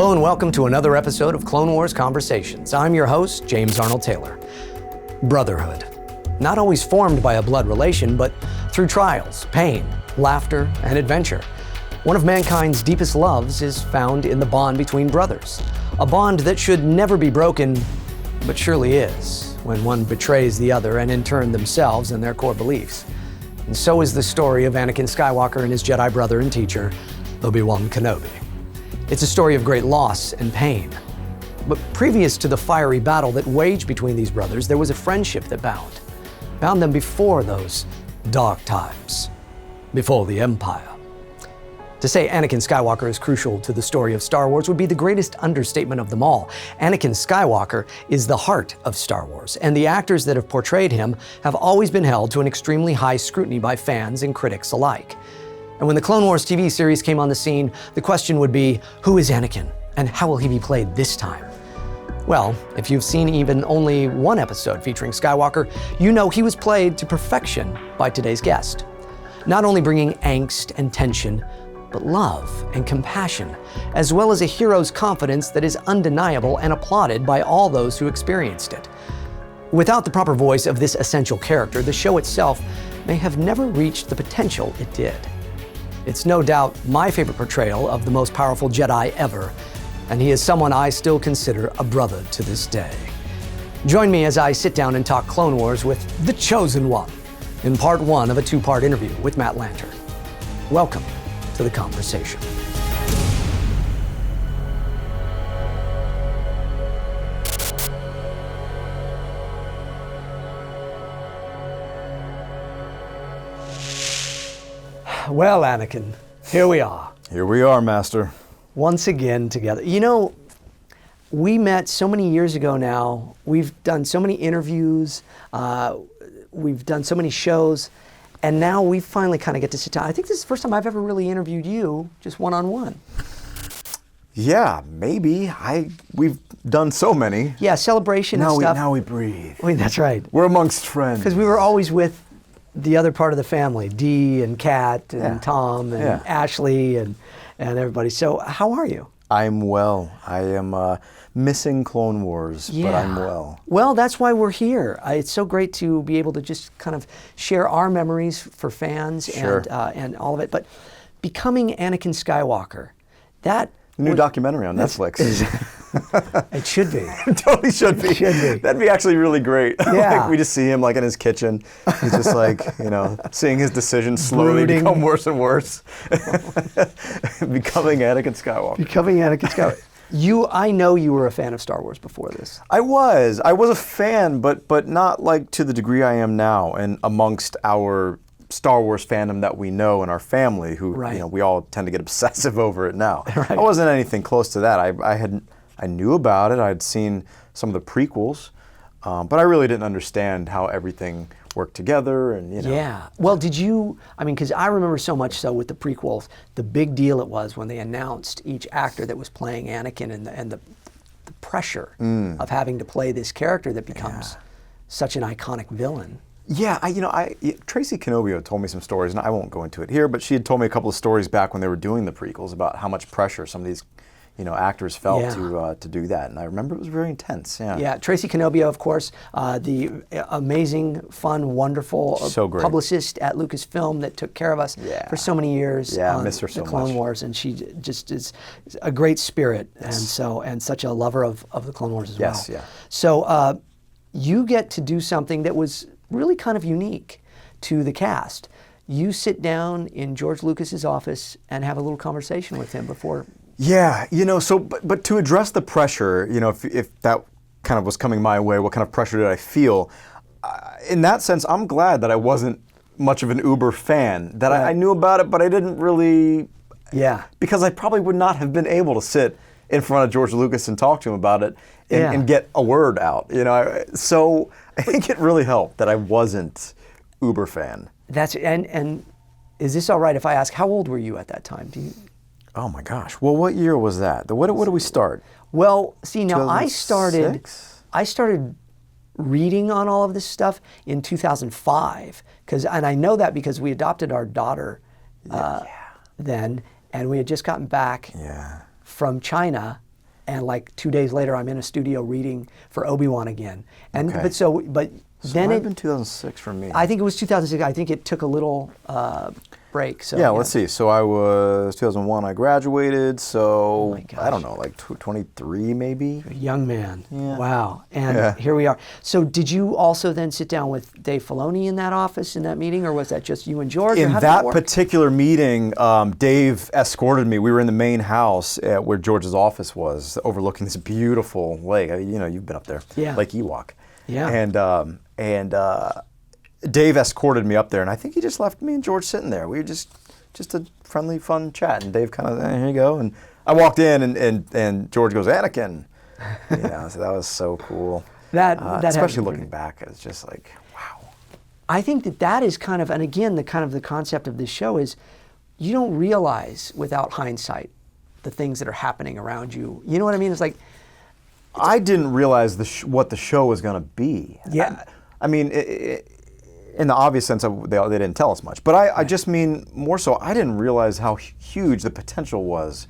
Hello and welcome to another episode of Clone Wars Conversations. I'm your host, James Arnold Taylor. Brotherhood. Not always formed by a blood relation, but through trials, pain, laughter, and adventure. One of mankind's deepest loves is found in the bond between brothers. A bond that should never be broken, but surely is, when one betrays the other and in turn themselves and their core beliefs. And so is the story of Anakin Skywalker and his Jedi brother and teacher, Obi-Wan Kenobi. It's a story of great loss and pain. But previous to the fiery battle that waged between these brothers, there was a friendship that bound them before those dark times, before the Empire. To say Anakin Skywalker is crucial to the story of Star Wars would be the greatest understatement of them all. Anakin Skywalker is the heart of Star Wars, and the actors that have portrayed him have always been held to an extremely high scrutiny by fans and critics alike. And when the Clone Wars TV series came on the scene, the question would be, who is Anakin, and how will he be played this time? Well, if you've seen even only one episode featuring Skywalker, you know he was played to perfection by today's guest. Not only bringing angst and tension, but love and compassion, as well as a hero's confidence that is undeniable and applauded by all those who experienced it. Without the proper voice of this essential character, the show itself may have never reached the potential it did. It's no doubt my favorite portrayal of the most powerful Jedi ever, and he is someone I still consider a brother to this day. Join me as I sit down and talk Clone Wars with The Chosen One in part one of a two-part interview with Matt Lanter. Welcome to the conversation. Well, Anakin, here we are. Here we are, Master. Once again together. You know, we met so many years ago now. We've done so many interviews. We've done so many shows. And now we finally kind of get to sit down. I think this is the first time I've ever really interviewed you, just one-on-one. Yeah, maybe. We've done so many. Yeah, celebration and stuff. Now we breathe. Wait, that's right. We're amongst friends. Because we were always with the other part of the family, Dee and Kat and Tom and Ashley and everybody. So how are you? I'm well. I am missing Clone Wars, but I'm well. Well, that's why we're here. It's so great to be able to just kind of share our memories for fans and all of it. But becoming Anakin Skywalker, that new documentary on Netflix. It should be. It totally should be. It should be. That'd be actually really great. Yeah. Like we just see him like in his kitchen. He's just like, seeing his decisions slowly become worse and worse. Becoming Anakin Skywalker. Becoming Anakin Skywalker. I know you were a fan of Star Wars before this. I was a fan, but not like to the degree I am now, and amongst our Star Wars fandom that we know in our family, who we all tend to get obsessive over it now. Right. I wasn't anything close to that. I knew about it. I'd seen some of the prequels, but I really didn't understand how everything worked together. And Yeah. Well, did you? I mean, because I remember so much so with the prequels, the big deal it was when they announced each actor that was playing Anakin and the pressure of having to play this character that becomes such an iconic villain. Yeah, Tracy Canobio told me some stories, and I won't go into it here, but she had told me a couple of stories back when they were doing the prequels about how much pressure some of these, actors felt to do that, and I remember it was very intense. Yeah. Yeah, Tracy Canobio, of course, the amazing, fun, wonderful publicist at Lucasfilm that took care of us for so many years. Yeah, I miss her so much. The Clone Wars, and she just is a great spirit, and such a lover of the Clone Wars as well. Yes, yeah. So you get to do something that was really kind of unique to the cast. You sit down in George Lucas's office and have a little conversation with him before. Yeah, but to address the pressure, if that kind of was coming my way, what kind of pressure did I feel? In that sense, I'm glad that I wasn't much of an uber fan, that I knew about it, but I didn't really, because I probably would not have been able to sit in front of George Lucas and talk to him about it and get a word out, So I think it really helped that I wasn't uber fan. And is this all right if I ask, how old were you at that time? Oh my gosh. Well, what year was that? What do we start? Well, see, now 2006? I started reading on all of this stuff in 2005, and I know that because we adopted our daughter then, and we had just gotten back from China and like 2 days later, I'm in a studio reading for Obi-Wan again. And Okay. So Then then it been 2006 for me. I think it was 2006. I think it took a little break. So yeah, let's see. So I was 2001. I graduated. So my gosh. I don't know, like 23 maybe. Young man. Yeah. Wow. And Yeah. here we are. So did you also then sit down with Dave Filoni in that office, in that meeting, or was that just you and George? or In how did it that work? particular meeting, Dave escorted me. We were in the main house where George's office was, overlooking this beautiful lake. You know, you've been up there. Yeah. Lake Ewok. Yeah. And Dave escorted me up there, and I think he just left me and George sitting there. We were just a friendly, fun chat, and Dave kind of, here you go. And I walked in, and George goes, Anakin. You know, so that was so cool. That especially looking back, it's just like, wow. I think that is kind of, and again, the concept of this show is, you don't realize without hindsight the things that are happening around you. You know what I mean? It's like, I didn't realize what the show was going to be. Yeah. I mean, in the obvious sense, they didn't tell us much. But I just mean more so, I didn't realize how huge the potential was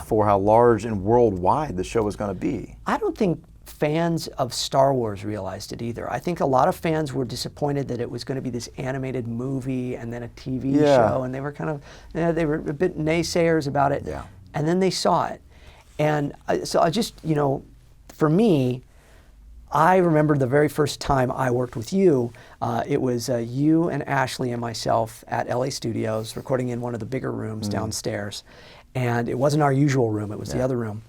for how large and worldwide the show was going to be. I don't think fans of Star Wars realized it either. I think a lot of fans were disappointed that it was going to be this animated movie and then a TV show, and they were kind of, they were a bit naysayers about it. Yeah. And then they saw it. And so I just, for me, I remember the very first time I worked with you. It was you and Ashley and myself at LA Studios, recording in one of the bigger rooms downstairs. And it wasn't our usual room, it was the other room.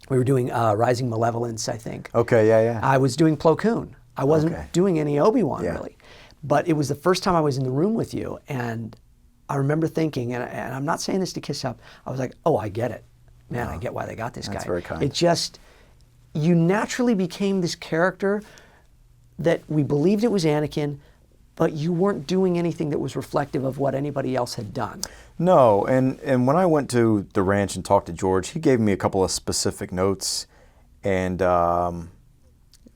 We were doing Rising Malevolence, I think. Okay, yeah. I was doing Plo Koon. I wasn't doing any Obi-Wan, really. But it was the first time I was in the room with you, and I remember thinking, and I'm not saying this to kiss up, I was like, oh, I get it. Man, I get why they got this guy. That's very kind. It just, you naturally became this character that we believed it was Anakin, but you weren't doing anything that was reflective of what anybody else had done. No, and when I went to the ranch and talked to George, he gave me a couple of specific notes, and I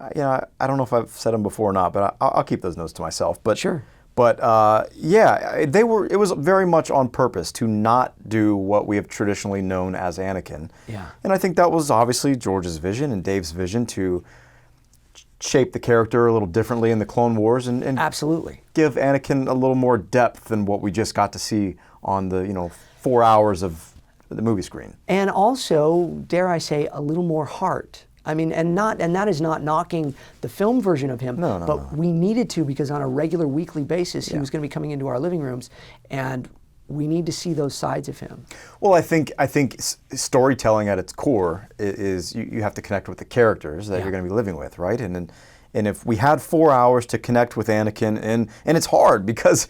don't know if I've said them before or not, but I'll keep those notes to myself. But Sure. But it was very much on purpose to not do what we have traditionally known as Anakin. Yeah. And I think that was obviously George's vision and Dave's vision to shape the character a little differently in the Clone Wars and Absolutely. give Anakin a little more depth than what we just got to see on the 4 hours of the movie screen. And also, dare I say, a little more heart. I mean, and that is not knocking the film version of him, but we needed to, because on a regular weekly basis, he was going to be coming into our living rooms, and we need to see those sides of him. Well, I think storytelling at its core is you have to connect with the characters that you're going to be living with, right? And if we had 4 hours to connect with Anakin, and it's hard because,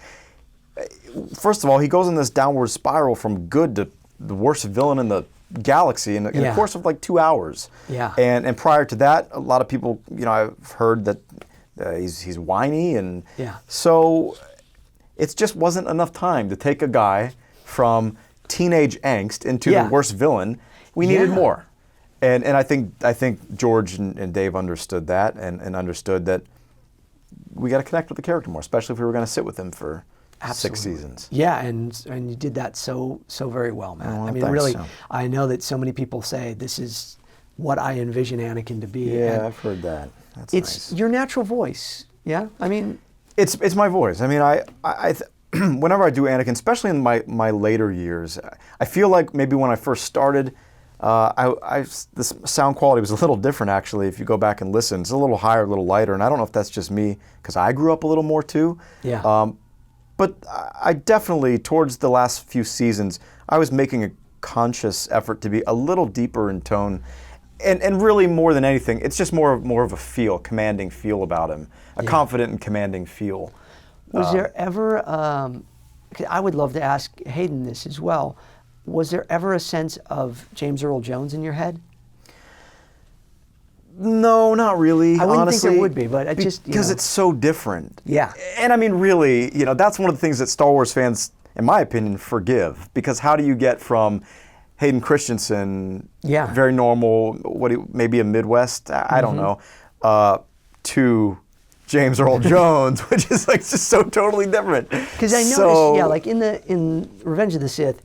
first of all, he goes in this downward spiral from good to the worst villain in the galaxy in the course of like 2 hours. Yeah. And prior to that, a lot of people, I've heard that he's whiny, and so it just wasn't enough time to take a guy from teenage angst into the worst villain. We needed more. And I think George and Dave understood that and understood that we got to connect with the character more, especially if we were going to sit with him for 6 seasons. Yeah, and you did that so very well, Matt. Oh, I mean, thanks, really, Sam. I know that so many people say this is what I envision Anakin to be. Yeah, and I've heard that. That's it's nice. your natural voice. Yeah, I mean, It's my voice. I mean, whenever I do Anakin, especially in my later years, I feel like maybe when I first started, the sound quality was a little different, actually. If you go back and listen, it's a little higher, a little lighter, and I don't know if that's just me because I grew up a little more too. Yeah. But I definitely, towards the last few seasons, I was making a conscious effort to be a little deeper in tone. And really, more than anything, it's just more of a feel, commanding feel about him, a confident and commanding feel. Was there ever, I would love to ask Hayden this as well, was there ever a sense of James Earl Jones in your head? No, not really. I wouldn't honestly, think there would be, but it just because it's so different. Yeah. And I mean, really, that's one of the things that Star Wars fans, in my opinion, forgive. Because how do you get from Hayden Christensen, very normal, maybe a Midwest, I don't know, to James Earl Jones, which is like just so totally different. Because I noticed, like in Revenge of the Sith,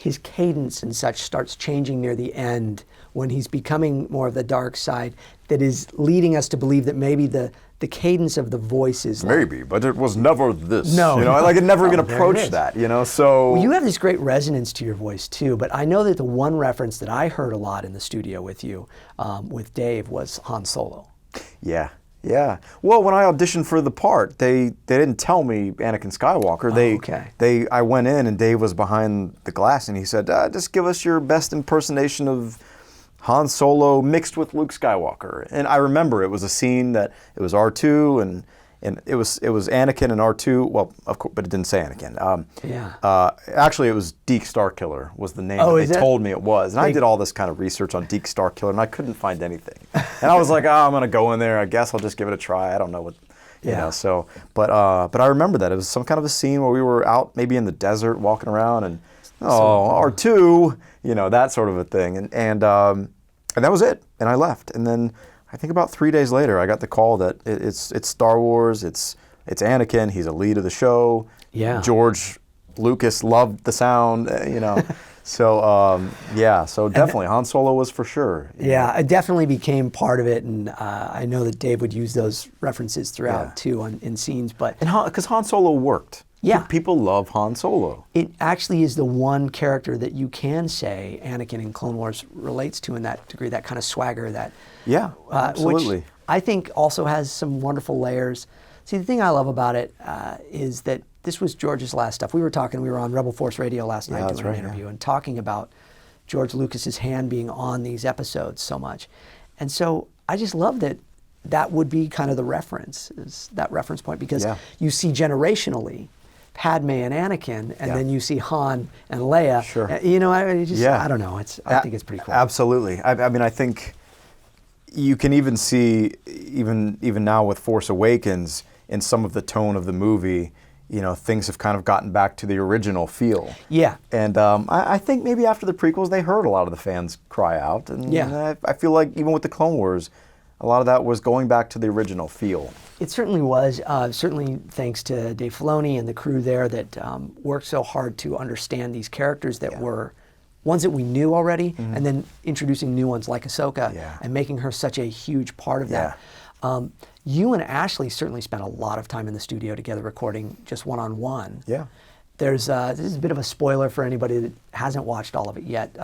his cadence and such starts changing near the end when he's becoming more of the dark side, that is leading us to believe that maybe the cadence of the voice is maybe, but it was never this. No, like it never even there it approached is. that. So Well, you have this great resonance to your voice too, but I know that the one reference that I heard a lot in the studio with you, with Dave, was Han Solo. Yeah. Well, when I auditioned for the part, they didn't tell me Anakin Skywalker. I went in and Dave was behind the glass and he said, "Just give us your best impersonation of Han Solo mixed with Luke Skywalker." And I remember it was a scene that it was R2 and it was Anakin and R2. Well, of course, but it didn't say Anakin. Actually, it was Deke Starkiller was the name that they told me it was. And I did all this kind of research on Deke Starkiller and I couldn't find anything. And I was like, I'm gonna go in there. I guess I'll just give it a try. I don't know what. So, but I remember that it was some kind of a scene where we were out maybe in the desert walking around and R2, that sort of a thing, and that was it. And I left, and then I think about 3 days later, I got the call that it's Star Wars, it's Anakin, he's a lead of the show. Yeah. George Lucas loved the sound, So so definitely Han Solo was for sure. Yeah, it definitely became part of it, and I know that Dave would use those references throughout too in scenes. But because Han Solo worked. Yeah. People love Han Solo. It actually is the one character that you can say Anakin in Clone Wars relates to in that degree, that kind of swagger, that absolutely. which I think also has some wonderful layers. See, the thing I love about it is that this was George's last stuff. We were on Rebel Force Radio last night doing an interview and talking about George Lucas's hand being on these episodes so much. And so I just love that would be kind of the reference, is that reference point, because you see generationally Padme and Anakin, and then you see Han and Leia. Sure. I don't know. I think it's pretty cool. Absolutely. I mean, I think you can even see, even now with Force Awakens, in some of the tone of the movie, things have kind of gotten back to the original feel. Yeah. And I think maybe after the prequels, they heard a lot of the fans cry out. And I feel like even with the Clone Wars, a lot of that was going back to the original feel. It certainly was. Certainly thanks to Dave Filoni and the crew there that worked so hard to understand these characters that were ones that we knew already, and then introducing new ones like Ahsoka and making her such a huge part of that. You and Ashley certainly spent a lot of time in the studio together recording just one-on-one. Yeah. This is a bit of a spoiler for anybody that hasn't watched all of it yet.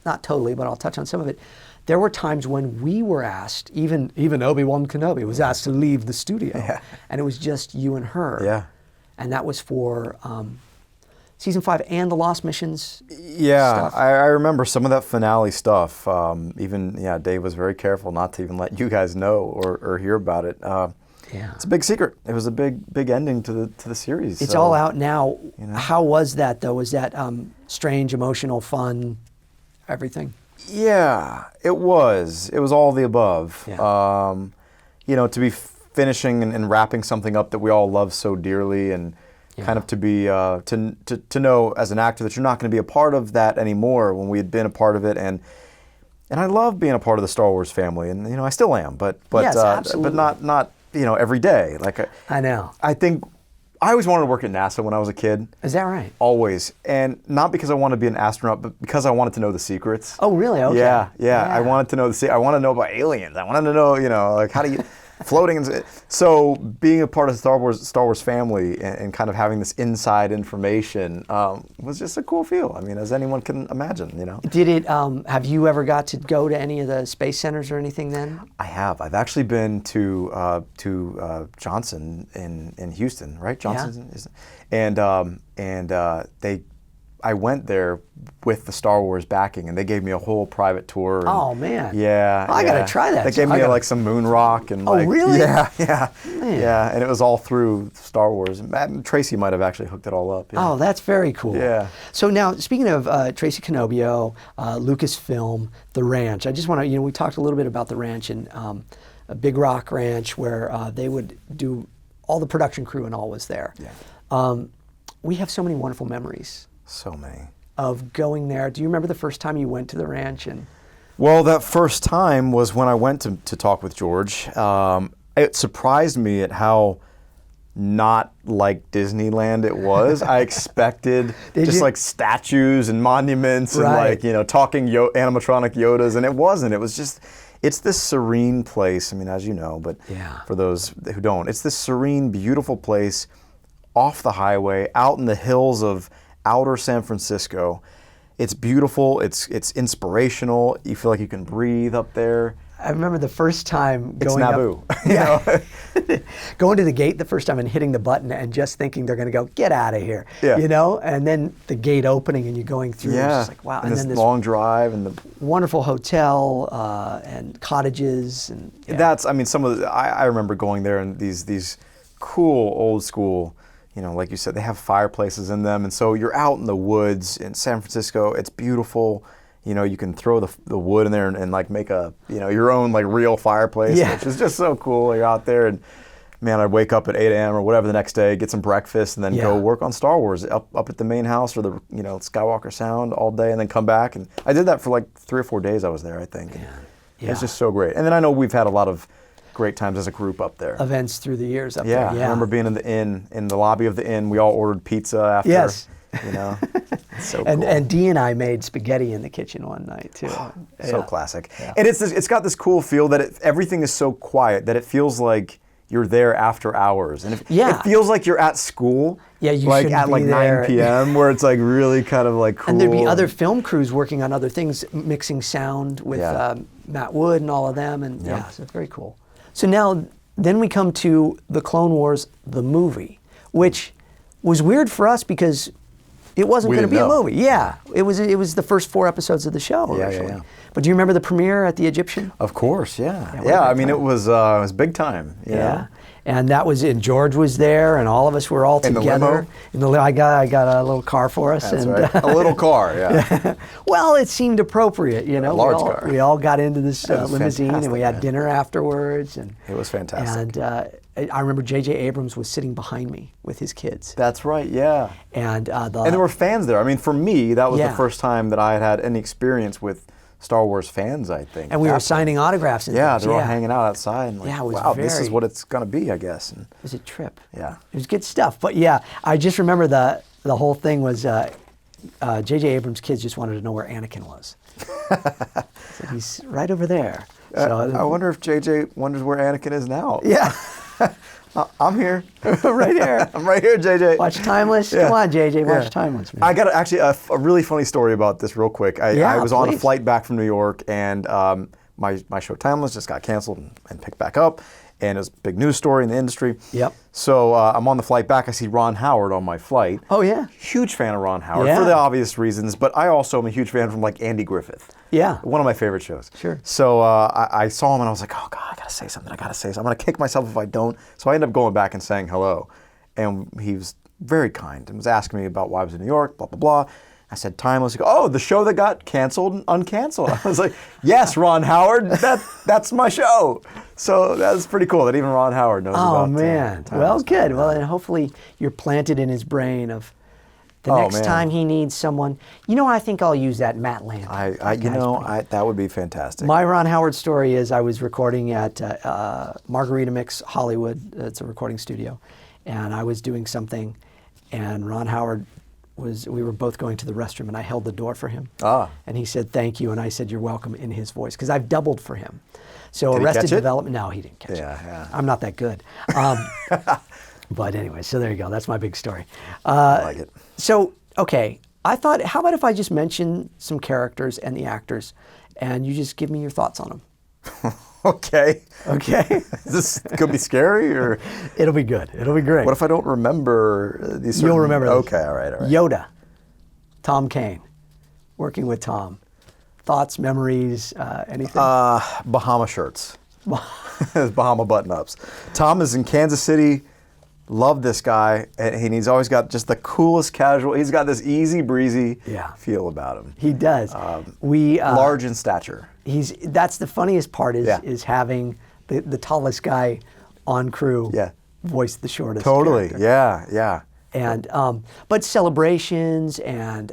Not totally, but I'll touch on some of it. There were times when we were asked, even Obi-Wan Kenobi was asked to leave the studio, and it was just you and her. Yeah. And that was for season 5 and the Lost Missions. Stuff. I remember some of that finale stuff. Dave was very careful not to even let you guys know or hear about it. It's a big secret. It was a big ending to the series. It's all out now. How was that though? Was that strange, emotional, fun, everything? Yeah, it was. It was all the above. Yeah. To be finishing and wrapping something up that we all love so dearly, and kind of to be to know as an actor that you're not going to be a part of that anymore when we had been a part of it, and I love being a part of the Star Wars family, and I still am, but not every day. Like I know. I think I always wanted to work at NASA when I was a kid. Is that right? Always. And not because I wanted to be an astronaut, but because I wanted to know the secrets. Oh, really? Okay. Yeah. I wanted to know I wanted to know about aliens. I wanted to know, like how do you floating. So being a part of the Star Wars family and kind of having this inside information was just a cool feel. I mean, as anyone can imagine, Did it? Have you ever got to go to any of the space centers or anything then? I have. I've actually been to Johnson in Houston, right? Johnson is, and I went there with the Star Wars backing, and they gave me a whole private tour. And, oh man! Yeah, I gotta try that. They gave me like some moon rock and. Oh really? Yeah, Man. yeah, and it was all through Star Wars. And Tracy might have actually hooked it all up. Oh, that's very cool. Yeah. So now, speaking of Tracy Canobio, Lucasfilm, the ranch. I just want to, we talked a little bit about the ranch and a Big Rock Ranch where they would do all the production crew and all was there. Yeah. We have so many wonderful memories. So many. Of going there. Do you remember the first time you went to the ranch? Well, that first time was when I went to talk with George. It surprised me at how not like Disneyland it was. I expected just like statues and monuments and like, you know, talking animatronic Yodas, and it wasn't. It was just, it's this serene place. I mean, as you know, but for those who don't, it's this serene, beautiful place off the highway, out in the hills of outer San Francisco. It's beautiful. It's inspirational. You feel like you can breathe up there. I remember the first time going Naboo. Yeah. Going to the gate the first time and hitting the button and just thinking they're going to go, get out of here. Yeah. You know? And then the gate opening and you going through. Yeah. It's just like, wow. And then this long drive and the wonderful hotel and cottages. And that's, I mean, some of the, I remember going there and these cool old school, you know, like you said, they have fireplaces in them. And so you're out in the woods in San Francisco. It's beautiful. You know, you can throw the wood in there and like make a, you know, your own like real fireplace, which is just so cool. You're out there and, man, I'd wake up at 8 a.m. or whatever the next day, get some breakfast, and then go work on Star Wars up at the main house or the, you know, Skywalker Sound all day, and then come back. And I did that for like 3 or 4 days I was there, I think. It was just so great. And then I know we've had a lot of great times as a group up there. Events through the years up there. Yeah, I remember being in the inn, in the lobby of the inn. We all ordered pizza after. Yes. You know, it's so and cool. and Dee and I made spaghetti in the kitchen one night too. So classic. Yeah. And it's got this cool feel that everything is so quiet that it feels like you're there after hours, and it feels like you're at school. Yeah, you like at like 9 p.m. where it's like really kind of like cool. And there'd be other film crews working on other things, mixing sound with Matt Wood and all of them, and so it's very cool. So now, then we come to the Clone Wars, the movie, which was weird for us because it wasn't going to be a movie. Yeah, it was the first 4 episodes of the show originally. Yeah. But do you remember the premiere at the Egyptian? Of course, yeah. I mean, it was big time. Yeah. And that was, and George was there, and all of us were all together. I got a little car for us. That's right. A little car, yeah. Well, it seemed appropriate, you know. A large car. We all got into this limousine, fantastic, and we had dinner afterwards. And it was fantastic. And I remember J.J. Abrams was sitting behind me with his kids. That's right, yeah. And there were fans there. I mean, for me, that was the first time that I had any experience with Star Wars fans, I think. And we were signing autographs and things. They're all hanging out outside. And like, it was wow, this is what it's going to be, I guess. And it was a trip. Yeah. It was good stuff. But yeah, I just remember the whole thing was J.J. Abrams' kids just wanted to know where Anakin was. So he's right over there. So, I wonder if J.J. wonders where Anakin is now. Yeah. I'm here. Right here. I'm right here, JJ. Watch Timeless. Come on, JJ. Watch Timeless, man. I got actually a really funny story about this real quick. I was on a flight back from New York, and my show Timeless just got canceled and picked back up. And it was a big news story in the industry. Yep. So I'm on the flight back. I see Ron Howard on my flight. Oh, yeah. Huge fan of Ron Howard for the obvious reasons, but I also am a huge fan from like Andy Griffith. Yeah. One of my favorite shows. Sure. So I saw him and I was like, oh God, I gotta say something. I'm gonna kick myself if I don't. So I ended up going back and saying hello. And he was very kind and was asking me about why I was in New York, blah, blah, blah. I said Timeless. He goes, oh, the show that got canceled and uncanceled. I was like, yes, Ron Howard, that's my show. So that's pretty cool that even Ron Howard knows about it. Oh, man. Well, good. Well, and hopefully you're planted in his brain of the next time he needs someone. You know, I think I'll use that Matt Lanter. That would be fantastic. My Ron Howard story is I was recording at Margarita Mix Hollywood. It's a recording studio. And I was doing something, and Ron Howard we were both going to the restroom, and I held the door for him. And he said, thank you, and I said, you're welcome, in his voice, because I've doubled for him. So Did Arrested he catch Development, no, he didn't catch it. Yeah. I'm not that good. But anyway, so there you go. That's my big story. I like it. So, okay, I thought, how about if I just mention some characters and the actors, and you just give me your thoughts on them? Okay. This could be scary, or it'll be good. It'll be great. What if I don't remember these? You'll remember this. Okay, all right. Yoda, Tom Kane, working with Tom. Thoughts, memories, anything? Bahama shirts. Bahama button-ups. Tom is in Kansas City. Love this guy, and he's always got just the coolest casual. He's got this easy breezy feel about him. He does. Large in stature. That's the funniest part is having the tallest guy on crew voice the shortest. Totally. character. Yeah. And but celebrations and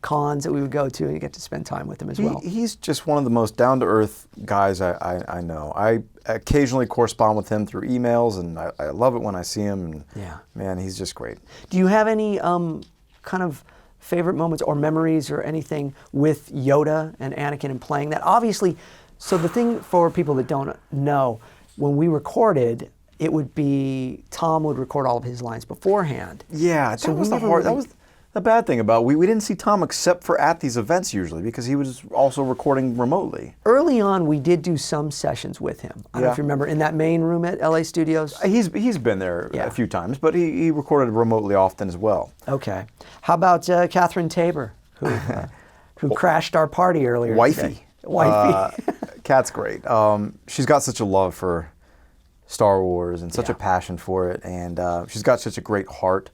cons that we would go to, and you get to spend time with him as well. He's just one of the most down-to-earth guys I know. I occasionally correspond with him through emails, and I love it when I see him. And Yeah. man, he's just great. Do you have any kind of favorite moments or memories or anything with Yoda and Anakin and playing that? Obviously, so the thing for people that don't know, when we recorded, it would be Tom would record all of his lines beforehand. Yeah, So that was we the never hard. That really- was the bad thing about we didn't see Tom except for at these events usually because he was also recording remotely. Early on, we did do some sessions with him. I don't know if you remember, in that main room at LA Studios. He's been there Yeah. a few times, but he recorded remotely often as well. Okay. How about Catherine Tabor, who crashed our party earlier today? Wifey. Wifey. Kat's great. She's got such a love for Star Wars and such a passion for it, and she's got such a great heart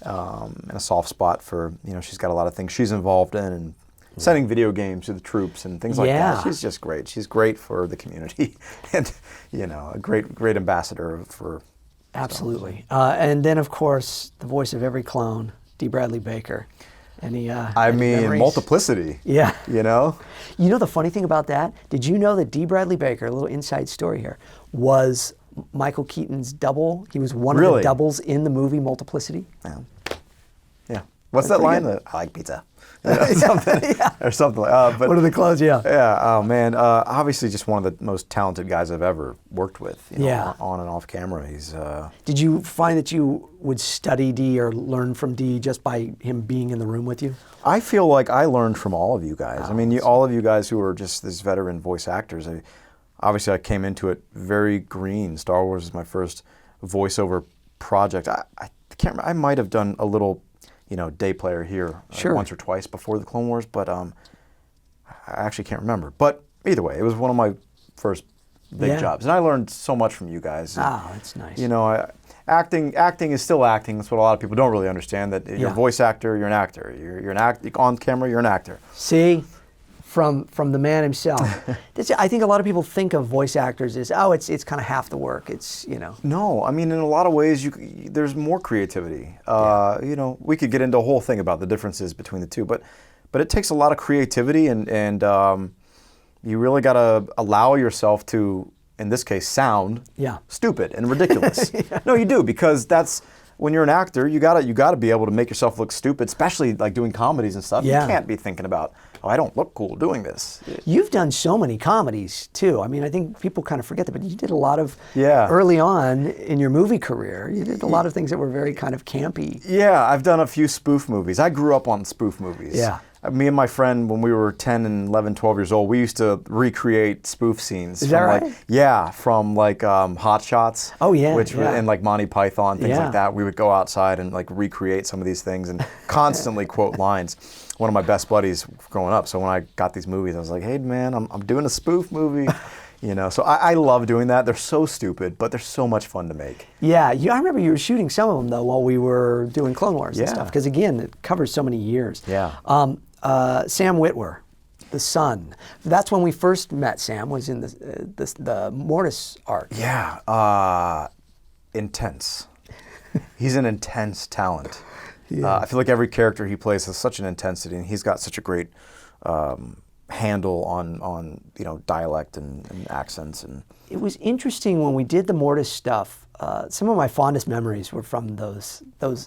and a soft spot for, she's got a lot of things she's involved in and sending video games to the troops and things like that. She's just great. She's great for the community and, a great ambassador for Absolutely. And then, of course, the voice of every clone, D. Bradley Baker. Any memories? Multiplicity. Yeah. You know the funny thing about that? Did you know that D. Bradley Baker, a little inside story here, was Michael Keaton's double? He was one of the doubles in the movie Multiplicity. Yeah. What's that line? I like pizza. Something or something like. But One of the clones, yeah. Yeah. Oh man. Obviously, just one of the most talented guys I've ever worked with. On and off camera. He's. Did you find that you would study D or learn from D just by him being in the room with you? I feel like I learned from all of you guys. I mean, all of you guys who are just these veteran voice actors. Obviously, I came into it very green. Star Wars is my first voiceover project. I can't remember. I might have done a little, day player here once or twice before the Clone Wars, but I actually can't remember. But either way, it was one of my first big jobs, and I learned so much from you guys. That's nice. Acting is still acting. That's what a lot of people don't really understand. That you're a voice actor, you're an actor. You're on camera, you're an actor. See, from the man himself. I think a lot of people think of voice actors as it's kind of half the work. It's No, I mean in a lot of ways there's more creativity. We could get into a whole thing about the differences between the two, but it takes a lot of creativity and you really got to allow yourself to, in this case, sound stupid and ridiculous. No, you do, because that's when you're an actor. You gotta be able to make yourself look stupid, especially like doing comedies and stuff. Yeah. You can't be thinking about, I don't look cool doing this. You've done so many comedies too. I mean, I think people kind of forget that, but you did a lot of early on in your movie career. You did a lot of things that were very kind of campy. Yeah, I've done a few spoof movies. I grew up on spoof movies. Yeah. Me and my friend, when we were 10 and 11, 12 years old, we used to recreate spoof scenes. Is that right? From Hot Shots. Oh, yeah. And like Monty Python, things like that. We would go outside and recreate some of these things and constantly quote lines. One of my best buddies growing up. So when I got these movies, I was like, hey man, I'm doing a spoof movie. So I love doing that. They're so stupid, but they're so much fun to make. Yeah, I remember you were shooting some of them though while we were doing Clone Wars and stuff. Because again, it covers so many years. Yeah. Sam Witwer, the son. That's when we first met. Sam was in the Mortis arc. Yeah. Intense. He's an intense talent. I feel like every character he plays has such an intensity, and he's got such a great handle on dialect and accents. And it was interesting when we did the Mortis stuff. Some of my fondest memories were from those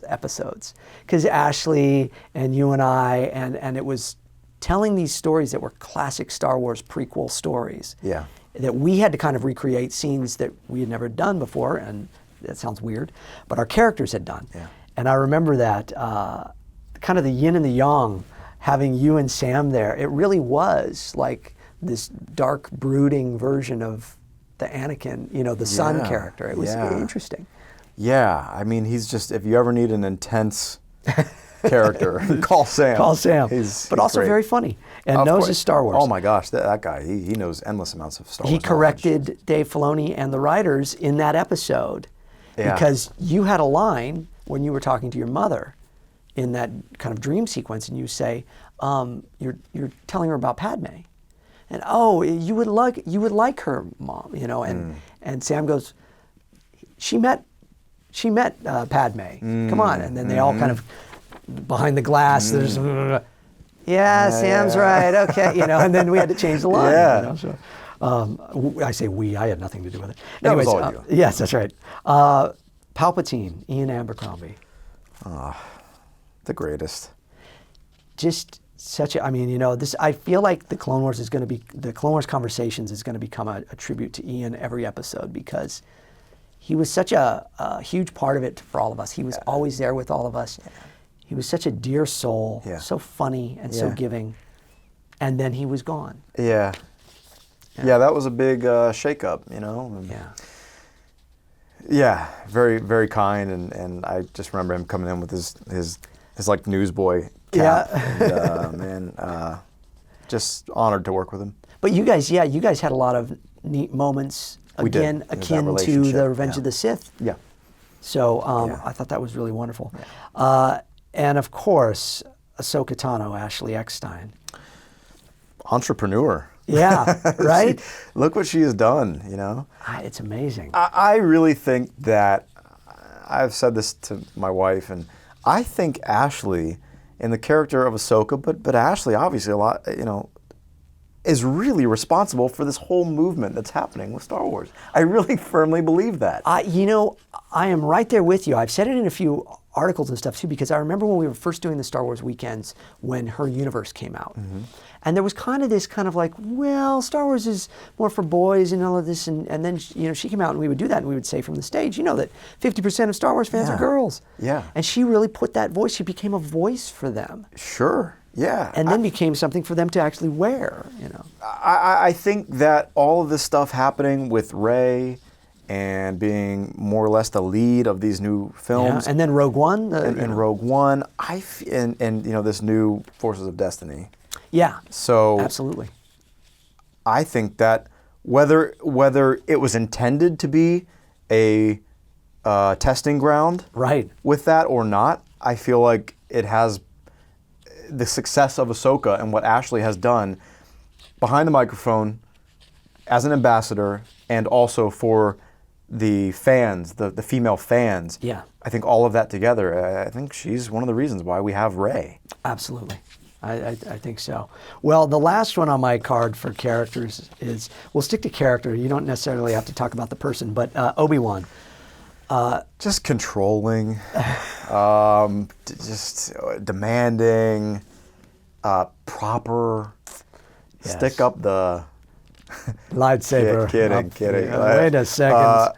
episodes, because Ashley and you and I, and it was telling these stories that were classic Star Wars prequel stories. Yeah. That we had to kind of recreate scenes that we had never done before, and that sounds weird, but our characters had done. Yeah. And I remember that kind of the yin and the yang, having you and Sam there. It really was like this dark, brooding version of the Anakin, the son character. It was interesting. Yeah, I mean, he's just, if you ever need an intense character, call Sam. Call Sam. He's also great. very funny and knows his Star Wars. Oh my gosh, that guy, he knows endless amounts of Star Wars. He corrected Dave Filoni and the writers in that episode because you had a line when you were talking to your mother in that kind of dream sequence, and you say, you're telling her about Padme. And you would like her, Mom, and Sam goes, she met she met Padme. Come on. And then they all kind of, behind the glass, there's, yeah, Sam's right, okay, and then we had to change the line. Yeah. So, I say we, I had nothing to do with it. That was all you. Yes, that's right. Palpatine, Ian Abercrombie. The greatest. Just such a, this, I feel like the Clone Wars Conversations is going to become a tribute to Ian every episode, because he was such a huge part of it for all of us. He was always there with all of us. He was such a dear soul, so funny and so giving, and then he was gone. Yeah, that was a big shakeup, Yeah, very, very kind, and I just remember him coming in with his like newsboy cap. And, just honored to work with him. But you guys had a lot of neat moments, again, akin to the Revenge of the Sith. Yeah. So I thought that was really wonderful. Yeah. And of course, Ahsoka Tano, Ashley Eckstein. Entrepreneur. Yeah, right? Look what she has done, It's amazing. I really think that, I've said this to my wife, and I think Ashley, in the character of Ahsoka, but Ashley obviously a lot, is really responsible for this whole movement that's happening with Star Wars. I really firmly believe that. I am right there with you. I've said it in a few articles and stuff too, because I remember when we were first doing the Star Wars weekends when her universe came out. And there was kind of this like, well, Star Wars is more for boys and all of this. And then, she came out and we would do that and we would say from the stage, that 50% of Star Wars fans are girls. Yeah. And she really put that voice, she became a voice for them. Sure, yeah. And then became something for them to actually wear, I think that all of this stuff happening with Rey and being more or less the lead of these new films. Yeah. And then Rogue One. And Rogue One, and this new Forces of Destiny. Yeah, so absolutely. I think that whether it was intended to be a testing ground with that or not, I feel like it has the success of Ahsoka and what Ashley has done behind the microphone as an ambassador, and also for the fans, the female fans. Yeah. I think all of that together, I think she's one of the reasons why we have Rey. Absolutely. I think so. Well, the last one on my card for characters is, we'll stick to character. You don't necessarily have to talk about the person, but Obi-Wan. Just controlling, just demanding, proper, stick up the... lightsaber. Kidding. Wait a second.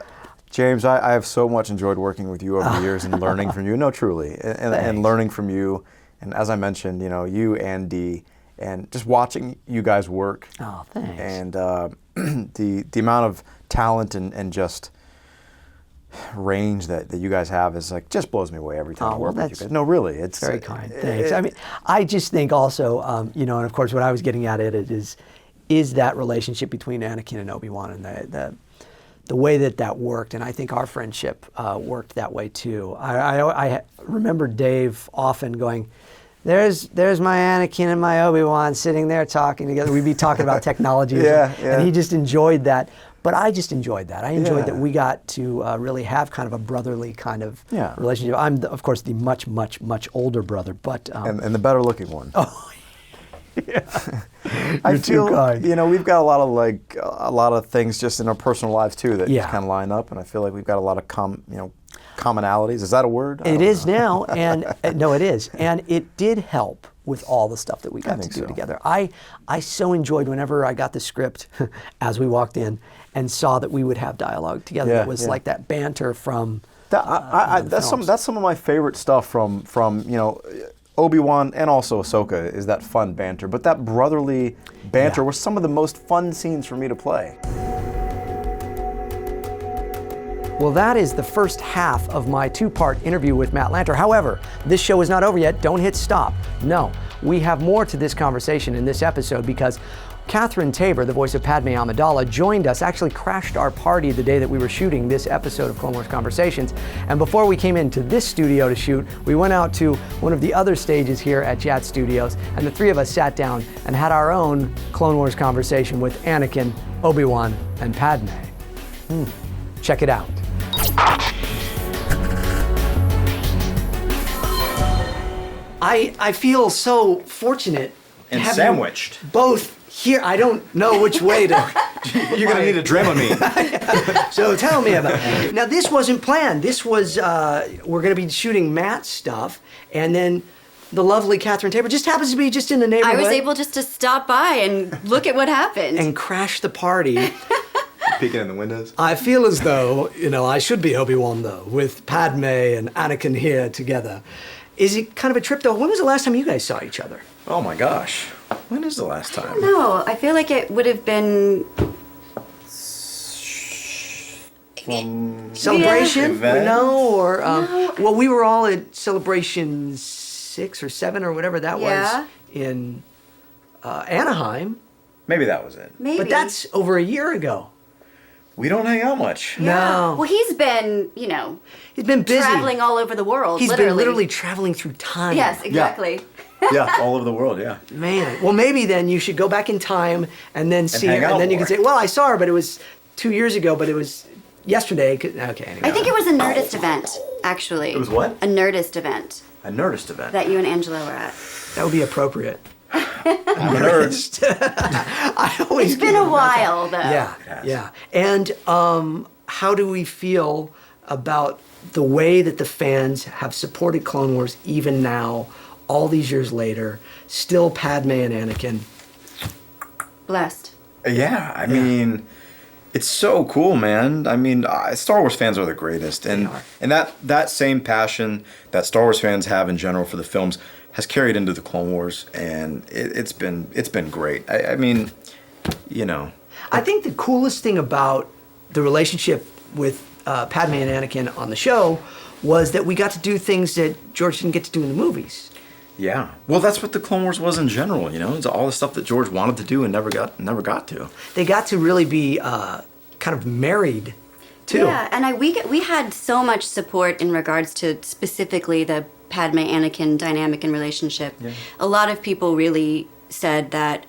James, I have so much enjoyed working with you over the years and learning from you. No, truly. And learning from you. And as I mentioned, you and Dee, and just watching you guys work. Oh, thanks. And the amount of talent and just range that you guys have is just blows me away every time I work with you guys. No, really. It's very kind. Thanks. I just think also, and of course what I was getting at it is that relationship between Anakin and Obi-Wan, and the way that worked, and I think our friendship worked that way too. I remember Dave often going, there's my Anakin and my Obi-Wan sitting there talking together. We'd be talking about technology, and he just enjoyed that. But I just enjoyed that. I enjoyed that we got to really have kind of a brotherly kind of relationship. I'm, of course, the much, much, much older brother, but... and the better looking one. Oh, yeah. I feel, we've got a lot of things just in our personal lives too that just kind of line up, and I feel like we've got a lot of commonalities. Is that a word? It is now, and no, it is, and it did help with all the stuff that we got to do together. I so enjoyed whenever I got the script as we walked in and saw that we would have dialogue together. It was like that banter from. That's some of my favorite stuff from Obi-Wan and also Ahsoka, is that fun banter. But that brotherly banter was some of the most fun scenes for me to play. Well, that is the first half of my two-part interview with Matt Lanter. However, this show is not over yet. Don't hit stop. No, we have more to this conversation in this episode, because Catherine Tabor, the voice of Padme Amidala, joined us, actually crashed our party the day that we were shooting this episode of Clone Wars Conversations. And before we came into this studio to shoot, we went out to one of the other stages here at JAT Studios, and the three of us sat down and had our own Clone Wars conversation with Anakin, Obi-Wan, and Padme. Check it out. I feel so fortunate to And have sandwiched. you both here. I don't know which way to. You're going to need a Dramamine. So tell me about it. Now, this wasn't planned. This was, we're going to be shooting Matt's stuff, and then the lovely Catherine Tabor just happens to be just in the neighborhood. I was able just to stop by and look at what happened. And crash the party. Peeking in the windows. I feel as though, I should be Obi-Wan, though, with Padme and Anakin here together. Is it kind of a trip, though? When was the last time you guys saw each other? Oh my gosh. When is the last time? No, I feel like it would have been... Celebration? Event? No, or... No. Well, we were all at Celebration 6 or 7 or whatever that Yeah. was in Anaheim. Maybe that was it. Maybe. But that's over a year ago. We don't hang out much. No. Well, he's been, He's been busy. traveling all over the world. He's been literally traveling through time. Yes, exactly. Yeah, all over the world, yeah. Man. Well, maybe then you should go back in time and then see her. hang out And then you can more. say, well, I saw her, but it was 2 years ago, but it was yesterday. Okay, anyway. I think it was a Nerdist event, actually. It was what? A Nerdist event A Nerdist event. that you and Angela were at. That would be appropriate. I'm a nerd. I always It's been a while, though. Yeah, has. yeah. And how do we feel about the way that the fans have supported Clone Wars even now, all these years later, still Padme and Anakin? Blessed. Yeah, I mean, it's so cool, man. I mean, Star Wars fans are the greatest, and are. and that same passion that Star Wars fans have in general for the films has carried into the Clone Wars, and it's been great. I mean, I think the coolest thing about the relationship with Padme and Anakin on the show was that we got to do things that George didn't get to do in the movies. yeah. Well, that's what the Clone Wars was in general. It's all the stuff that George wanted to do and never got to. They got to really be kind of married, too. Yeah, and we had so much support in regards to specifically the Padme Anakin dynamic and relationship. Yeah. A lot of people really said that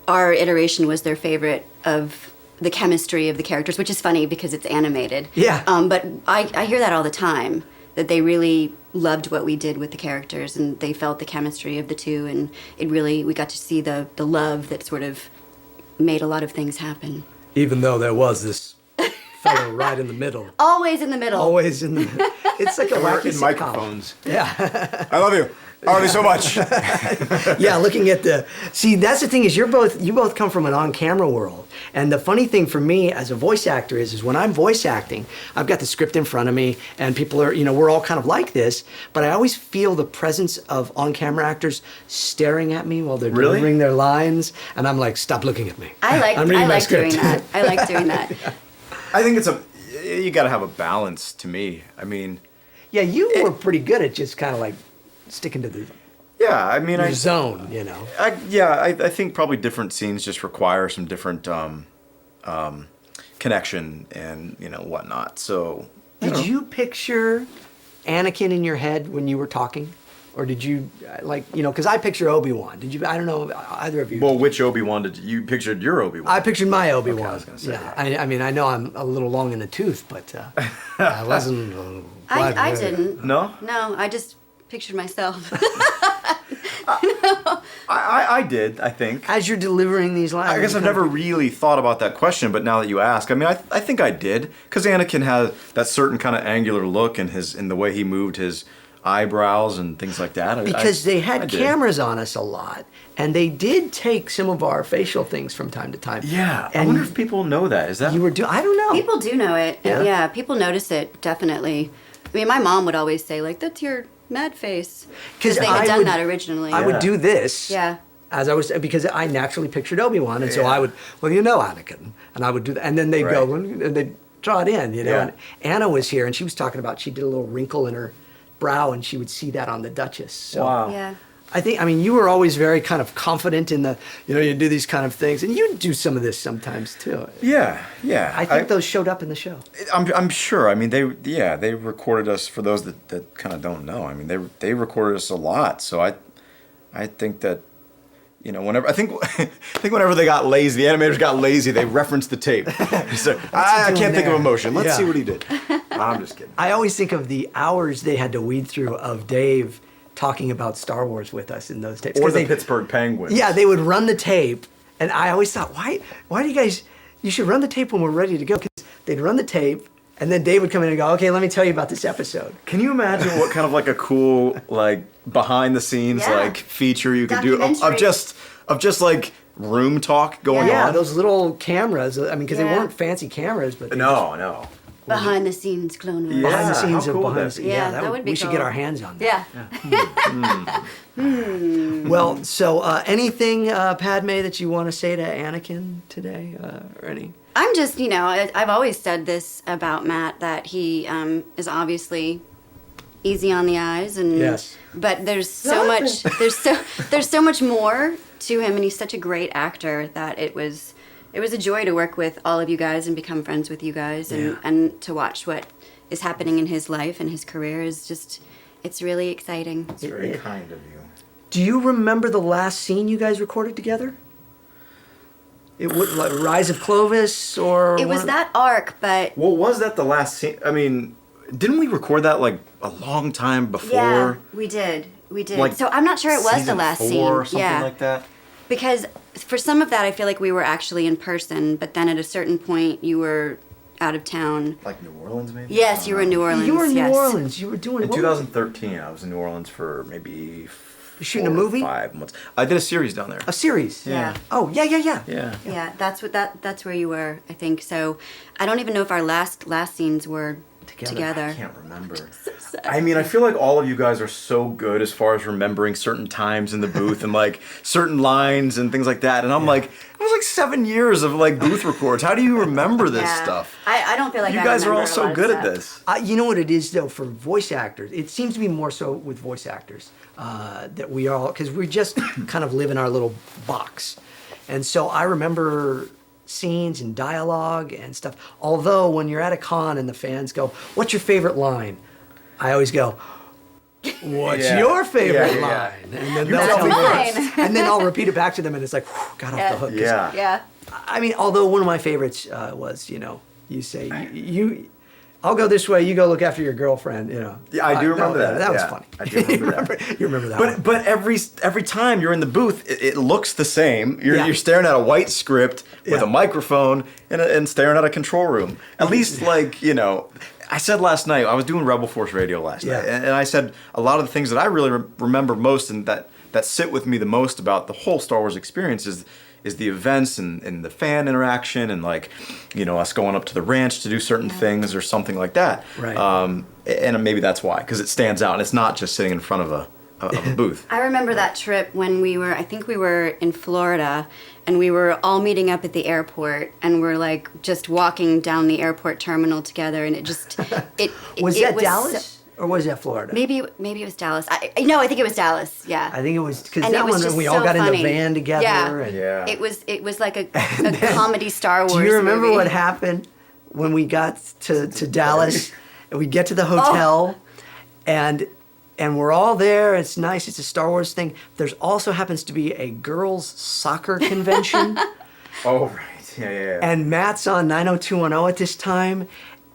our iteration was their favorite of the chemistry of the characters, which is funny because it's animated. Yeah. But I hear that all the time, that they really loved what we did with the characters and they felt the chemistry of the two, and we got to see the love that sort of made a lot of things happen. Even though there was this fellow right in the middle. Always in the middle. Always in the middle. It's like a wacky in sitcom. microphones. Yeah. I love you. I love you so much. Yeah, looking at see, that's the thing is you both come from an on-camera world. And the funny thing for me as a voice actor is when I'm voice acting, I've got the script in front of me and people are, we're all kind of like this, but I always feel the presence of on-camera actors staring at me while they're Really? delivering their lines, and I'm like, stop looking at me. I like I'm reading my doing script. that. I like doing that. I think you got to have a balance. To me, I mean. Yeah, you were pretty good at just kind of like sticking to the Yeah, I mean, your zone, I think probably different scenes just require some different connection and whatnot. So Did you picture Anakin in your head when you were talking? Or did you, because I picture Obi-Wan. Did you, I don't know, either of you. Well, which Obi-Wan did you pictured your Obi-Wan? I pictured my Obi-Wan. Okay, I was gonna say, yeah. I mean, I know I'm a little long in the tooth, but I wasn't. I didn't. No? No, I just pictured myself. I did, I think. As you're delivering these lines. I guess I've never really thought about that question, but now that you ask, I mean, I think I did, because Anakin had that certain kind of angular look in the way he moved his eyebrows and things like that. Because they I had did. cameras on us a lot, and they did take some of our facial things from time to time. Yeah, I and wonder if people know that. Is that you were doing. I don't know. People do know it. Yeah? And yeah, people notice it, definitely. I mean, my mom would always say, like, that's your mad face. Because they had done that originally. I would do this. Yeah. As I was, because I naturally pictured Obi-Wan, and so I would, Anakin, and I would do that, and then they'd go, and they'd draw it in, Yeah. And Anna was here, and she was talking about, she did a little wrinkle in her brow, and she would see that on the Duchess. So Wow. Yeah. I mean, you were always very kind of confident in you do these kind of things, and you do some of this sometimes too. Yeah. I think those showed up in the show. I'm sure. I mean, they recorded us. For those that kind of don't know, I mean, they recorded us a lot. So I think that, whenever I think whenever they got lazy, the animators got lazy. They referenced the tape. So I can't think of emotion. Let's see what he did. No, I'm just kidding. I always think of the hours they had to weed through of Dave talking about Star Wars with us in those tapes. Or 'Cause the Pittsburgh Penguins. Yeah, they would run the tape, and I always thought, why do you guys? You should run the tape when we're ready to go. Because they'd run the tape, and then Dave would come in and go, okay, let me tell you about this episode. Can you imagine what kind of like a cool like behind the scenes Yeah. like feature you could do of Documentary. just like room talk going Yeah, on? those little cameras. I mean, because they Yeah. weren't fancy cameras, but they No. Behind the scenes Clone Wars. Yeah. behind the how scenes of cool would behind the that scenes. be? Yeah, that that would be we should cool. get our hands on that. Yeah. Well, so anything, Padme, that you want to say to Anakin today, or any? I'm just, I've always said this about Matt, that he is obviously easy on the eyes, and Yes. but there's so much, there's so much more to him, and he's such a great actor that it was a joy to work with all of you guys and become friends with you guys, and to watch what is happening in his life and his career is just, it's really exciting. It's very kind of you. Do you remember the last scene you guys recorded together? It would like Rise of Clovis, or It was that arc, but Well, was that the last scene? I mean, didn't we record that like a long time before? yeah, we did. Like So I'm not sure it was the season last 4 scene. or something yeah. like that. Because for some of that, I feel like we were actually in person, but then at a certain point, you were out of town. Like New Orleans, maybe? Yes, you were in New Orleans. You were in yes. New Orleans. You were doing In what? 2013, I was in New Orleans for maybe You shooting a 4 or movie? 5 months. I did a series down there. A series. Yeah. Oh yeah. Yeah. Yeah, that's where you were, I think. So I don't even know if our last scenes were together. I can't remember. I mean, I feel like all of you guys are so good as far as remembering certain times in the booth and like certain lines and things like that. And I'm like, it was like 7 years of like booth records. How do you remember this Yeah. stuff? I don't feel like You I guys are remember all a so lot of good at stuff. this. You know what it is though for voice actors. It seems to be more so with voice actors that we all, because we just kind of live in our little box, and so I remember scenes and dialogue and stuff. Although when you're at a con and the fans go, "What's your favorite line?" I always go, "What's Yeah. your favorite Yeah. line?" And then You they'll tell tell me me, first. and then I'll repeat it back to them, and it's like, whew, got off Yeah. the hook. 'Cause Yeah. Yeah. I mean, although one of my favorites was, you say, I'll go this way, you go look after your girlfriend, Yeah, I do remember that. That was Yeah, funny. I do remember that. You remember that one. But every time you're in the booth, it looks the same. Yeah. You're staring at a white script with Yeah. a microphone and staring at a control room. At least I said last night, I was doing Rebel Force Radio last Yeah. night, and I said a lot of the things that I really remember most and that sit with me the most about the whole Star Wars experience is the events and the fan interaction and us going up to the ranch to do certain things or something like that. Right. And maybe that's why, because it stands out and it's not just sitting in front of a booth. I remember that trip when I think we were in Florida, and we were all meeting up at the airport, and we're like just walking down the airport terminal together, and it just, Was it that was Dallas? Or was that Florida? Maybe it was Dallas. No, I think it was Dallas. Yeah. I think it was, because And that it was one, just we all so got in funny. the van together. Yeah. And Yeah. It was like a comedy Star Wars. Do you remember movie. what happened when we got to Dallas and we get to the hotel and we're all there. It's nice. It's a Star Wars thing. There's also happens to be a girls' soccer convention. Oh, right. Yeah. And Matt's on 90210 at this time.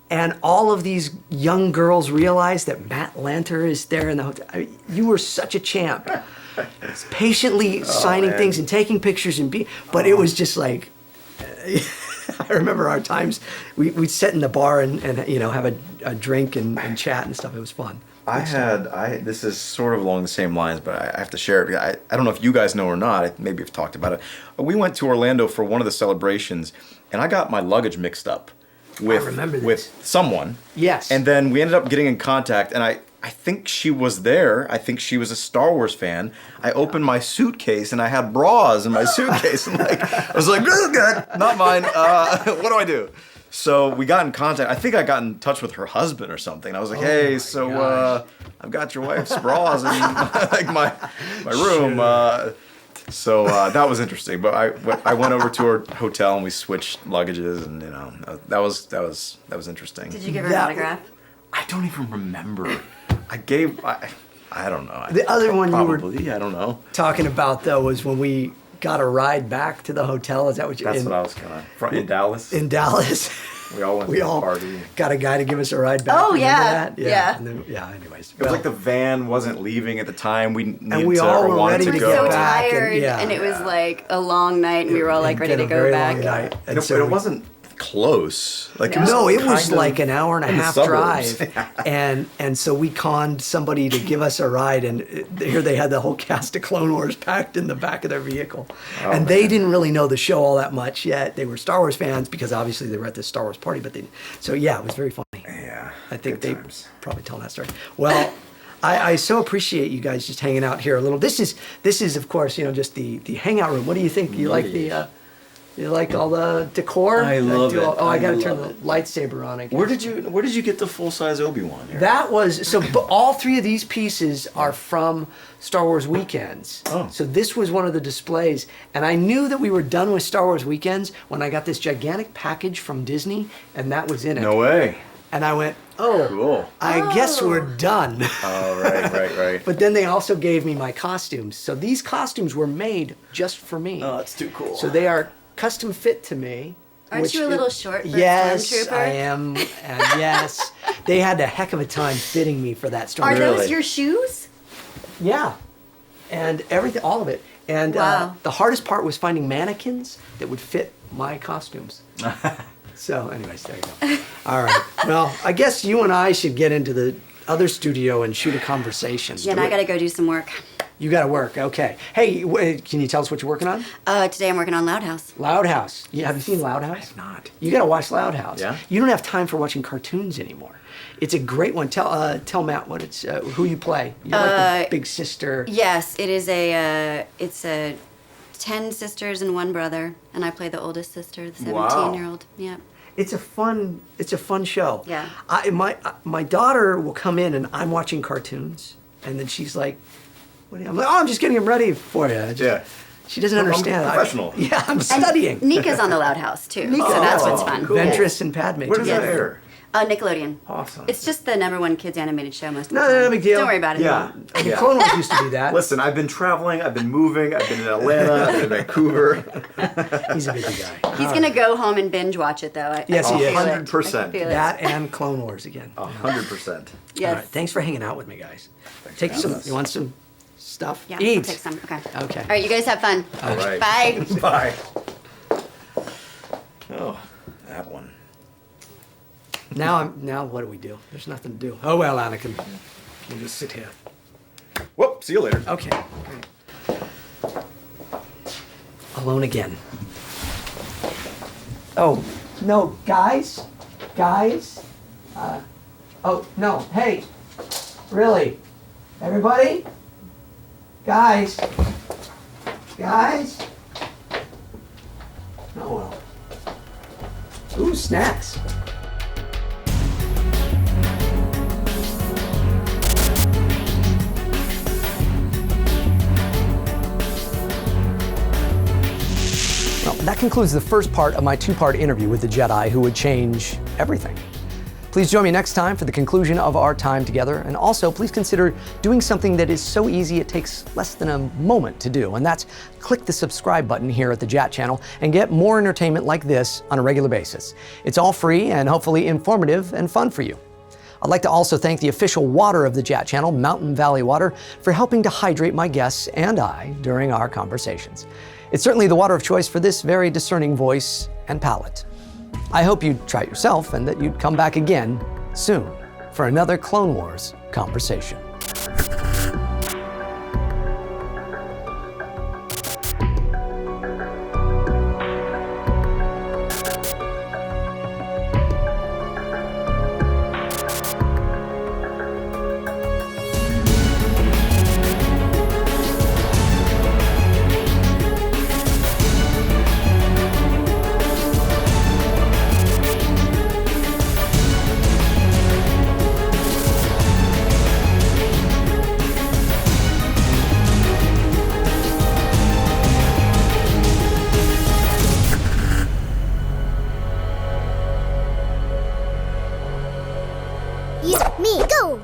And all of these young girls realize that Matt Lanter is there in the hotel. I mean, you were such a champ. Patiently signing man. things and taking pictures but it was just like, I remember our times, we'd sit in the bar and have a drink and chat and stuff. It was fun. This is sort of along the same lines, but I have to share it. I don't know if you guys know or not. Maybe I've talked about it. We went to Orlando for one of the celebrations, and I got my luggage mixed up remember this. with someone. Yes. And then we ended up getting in contact, and I think she was there. I think she was a Star Wars fan. I opened my suitcase, and I had bras in my suitcase. And I was like, not mine. What do I do? So we got in contact. I think I got in touch with her husband or something. I was like, hey, I've got your wife's bras in my room. So that was interesting. But I went over to her hotel and we switched luggages, and that was interesting. Did you give her an autograph? I don't even remember. I don't know. The other one you were probably, I don't know. talking about, though, was when we got a ride back to the hotel. Is that what you? That's what I was kind of in Dallas. In Dallas. We all went We to the all party. got a guy to give us a ride back. Oh, Remember yeah. that? Yeah. And then, anyways. It was like the van wasn't leaving at the time. We needed And we to all or were wanted ready to We to were go. get so back, tired, and it was like a long night, and we were all like ready to go back. Night. And it wasn't close. Like No, it was kind of like an hour and a in the half suburbs. drive, and so we conned somebody to give us a ride, and here they had the whole cast of Clone Wars packed in the back of their vehicle, and they didn't really know the show all that much yet. They were Star Wars fans because obviously they were at this Star Wars party, but so yeah, it was very funny. Yeah, I think good they times. probably telling that story. Well. I so appreciate you guys just hanging out here a little. This is of course just the hangout room. What do you think? You like the you like all the decor? I love it. Oh, I gotta I turn the love lightsaber on. I guess. Where did you get the full size Obi-Wan here? That was so. All three of these pieces are from Star Wars Weekends. Oh. So this was one of the displays, and I knew that we were done with Star Wars Weekends when I got this gigantic package from Disney, and that was in it. No way. And I went, oh, Cool. I guess we're done. Oh, right. But then they also gave me my costumes. So these costumes were made just for me. Oh, that's too cool. So they are custom fit to me. Aren't which you a little short for a Yes, stormtrooper? I am. And yes, they had a heck of a time fitting me for that Are stormtrooper. those Really? your shoes? Yeah, and everything, all of it. And Wow. the hardest part was finding mannequins that would fit my costumes. So, anyways, there you go. All right. Well, I guess you and I should get into the other studio and shoot a conversation. Yeah, and I gotta go do some work. You got to work. Okay. Hey, can you tell us what you're working on? Today I'm working on Loud House. Loud House. Yeah, have you seen Loud House? I have not. You got to watch Loud House. Yeah? You don't have time for watching cartoons anymore. It's a great one. Tell Matt what it's who you play. You're like the big sister. Yes, it is it's a 10 sisters and 1 brother, and I play the oldest sister, the 17-year-old. Yeah. It's a fun show. Yeah. My daughter will come in and I'm watching cartoons, and then she's like, "What?" I'm like, "Oh, I'm just getting them ready for you." Yeah. She doesn't I'm understand. professional. Yeah, I'm studying. Nika's on the Loud House too, so that's what's fun. cool. Ventress and Padme. Where does that together. air? Nickelodeon. Awesome. It's just the #1 kids animated show most of the No, time. no big deal. Don't worry about it. Yeah. I mean, Clone Wars used to be that. Listen, I've been traveling, I've been moving, I've been in Atlanta, I've been in Vancouver. He's a busy guy. He's gonna go home and binge watch it though. Yes, I he can is. feel it. 100%. I can feel it. That and Clone Wars again. 100%. Yes. All right, thanks for hanging out with me, guys. Take some. You want some stuff? Yeah, Eat. I'll take some. Okay. Okay. All right, you guys have fun. All right. Bye. Bye. Oh, that one. Now what do we do? There's nothing to do. Oh well, Anakin. We'll just sit here. Whoop, see you later. Okay. Alone again. Oh no, guys. Oh no, hey, really, everybody, guys. Oh well. Ooh, snacks. Well, that concludes the first part of my 2-part interview with the Jedi who would change everything. Please join me next time for the conclusion of our time together, and also please consider doing something that is so easy it takes less than a moment to do, and that's click the subscribe button here at the JAT Channel and get more entertainment like this on a regular basis. It's all free and hopefully informative and fun for you. I'd like to also thank the official water of the JAT Channel, Mountain Valley Water, for helping to hydrate my guests and I during our conversations. It's certainly the water of choice for this very discerning voice and palate. I hope you'd try it yourself and that you'd come back again soon for another Clone Wars conversation. You, me, go!